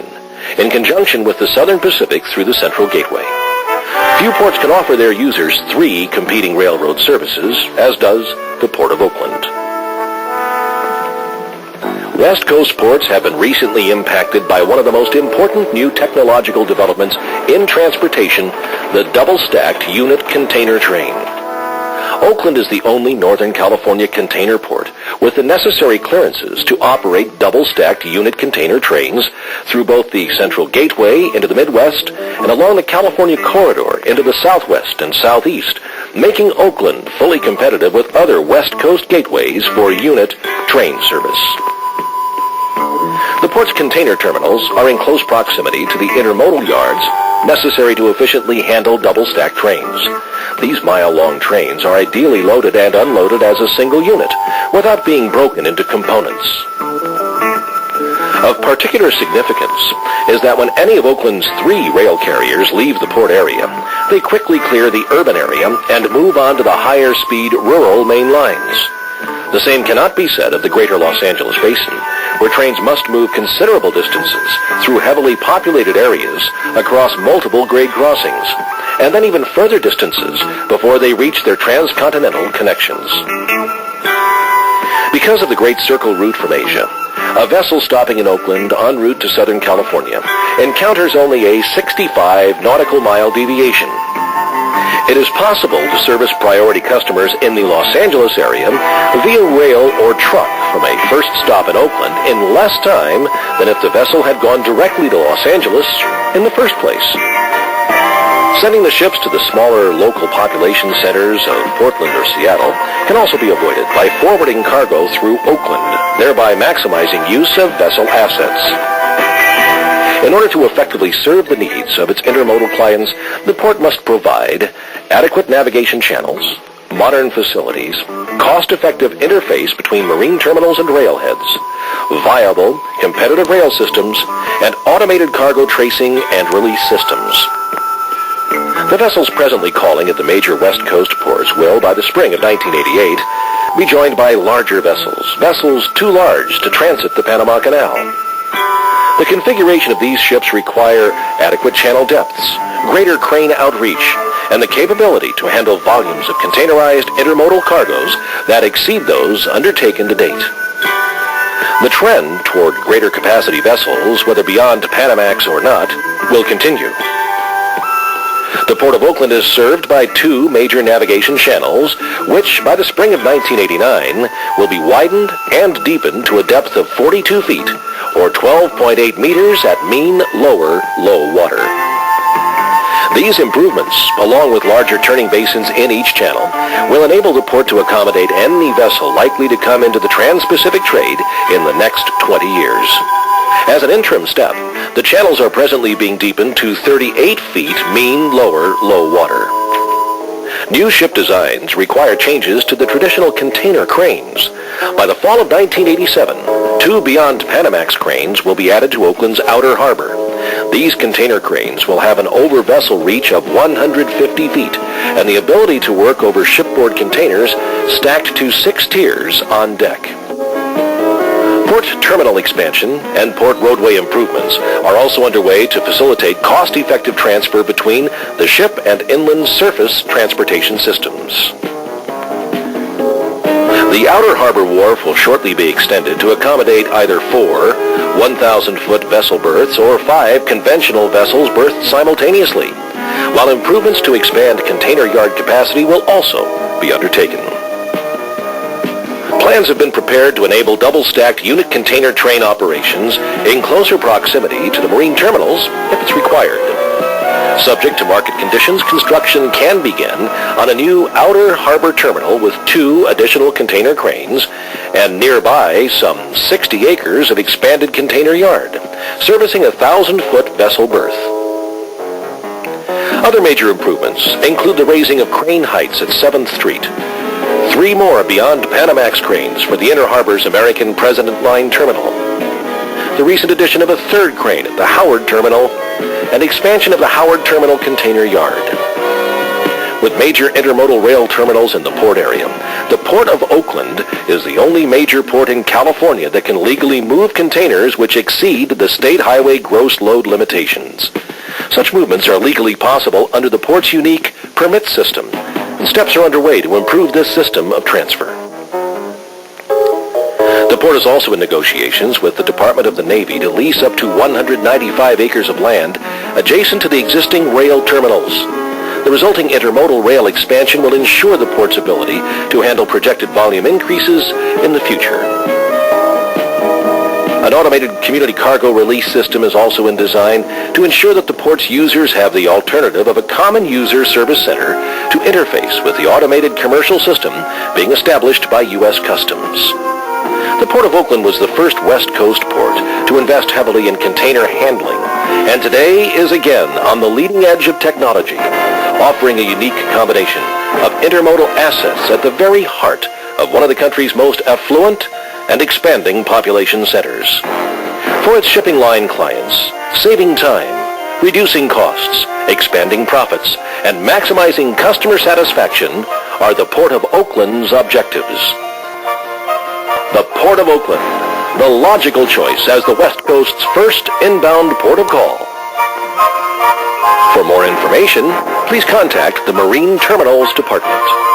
Eastern, in conjunction with the Southern Pacific through the Central Gateway. Few ports can offer their users 3 competing railroad services, as does the Port of Oakland. West Coast ports have been recently impacted by one of the most important new technological developments in transportation, the double-stacked unit container train. Oakland is the only Northern California container port with the necessary clearances to operate double-stacked unit container trains through both the Central Gateway into the Midwest and along the California Corridor into the Southwest and Southeast, making Oakland fully competitive with other West Coast gateways for unit train service. The port's container terminals are in close proximity to the intermodal yards necessary to efficiently handle double-stacked trains. These mile-long trains are ideally loaded and unloaded as a single unit, without being broken into components. Of particular significance is that when any of Oakland's 3 rail carriers leave the port area, they quickly clear the urban area and move on to the higher-speed rural main lines. The same cannot be said of the greater Los Angeles basin, where trains must move considerable distances through heavily populated areas across multiple grade crossings, and then even further distances before they reach their transcontinental connections. Because of the Great Circle route from Asia, a vessel stopping in Oakland en route to Southern California encounters only a 65 nautical mile deviation. It is possible to service priority customers in the Los Angeles area via rail or truck from a first stop in Oakland in less time than if the vessel had gone directly to Los Angeles in the first place. Sending the ships to the smaller local population centers of Portland or Seattle can also be avoided by forwarding cargo through Oakland, thereby maximizing use of vessel assets. In order to effectively serve the needs of its intermodal clients, the port must provide adequate navigation channels, modern facilities, cost-effective interface between marine terminals and railheads, viable, competitive rail systems, and automated cargo tracing and release systems. The vessels presently calling at the major West Coast ports will, by the spring of 1988, be joined by larger vessels too large to transit the Panama Canal. The configuration of these ships require adequate channel depths, greater crane outreach, and the capability to handle volumes of containerized intermodal cargoes that exceed those undertaken to date. The trend toward greater capacity vessels, whether beyond Panamax or not, will continue. The Port of Oakland is served by 2 major navigation channels, which by the spring of 1989 will be widened and deepened to a depth of 42 feet, or 12.8 meters at mean lower low water. These improvements, along with larger turning basins in each channel, will enable the port to accommodate any vessel likely to come into the Trans-Pacific trade in the next 20 years. As an interim step, the channels are presently being deepened to 38 feet mean lower low water. New ship designs require changes to the traditional container cranes. By the fall of 1987, 2 Beyond Panamax cranes will be added to Oakland's outer harbor. These container cranes will have an over-vessel reach of 150 feet and the ability to work over shipboard containers stacked to 6 tiers on deck. Port terminal expansion and port roadway improvements are also underway to facilitate cost-effective transfer between the ship and inland surface transportation systems. The outer harbor wharf will shortly be extended to accommodate either 4 1,000-foot vessel berths or 5 conventional vessels berthed simultaneously, while improvements to expand container yard capacity will also be undertaken. Plans have been prepared to enable double-stacked unit container train operations in closer proximity to the marine terminals if it's required. Subject to market conditions, construction can begin on a new outer harbor terminal with 2 additional container cranes and nearby some 60 acres of expanded container yard, servicing a 1,000-foot vessel berth. Other major improvements include the raising of crane heights at 7th Street, 3 more Beyond Panamax cranes for the Inner Harbor's American President Line Terminal, the recent addition of a 3rd crane at the Howard Terminal, and expansion of the Howard Terminal Container Yard. With major intermodal rail terminals in the port area, the Port of Oakland is the only major port in California that can legally move containers which exceed the state highway gross load limitations. Such movements are legally possible under the port's unique permit system, and steps are underway to improve this system of transfer. The port is also in negotiations with the Department of the Navy to lease up to 195 acres of land adjacent to the existing rail terminals. The resulting intermodal rail expansion will ensure the port's ability to handle projected volume increases in the future. An automated community cargo release system is also in design to ensure that the port's users have the alternative of a common user service center to interface with the automated commercial system being established by U.S. Customs. The Port of Oakland was the first West Coast port to invest heavily in container handling, and today is again on the leading edge of technology, offering a unique combination of intermodal assets at the very heart of one of the country's most affluent and expanding population centers. For its shipping line clients, saving time, reducing costs, expanding profits, and maximizing customer satisfaction are the Port of Oakland's objectives. The Port of Oakland, the logical choice as the West Coast's first inbound port of call. For more information, please contact the Marine Terminals Department.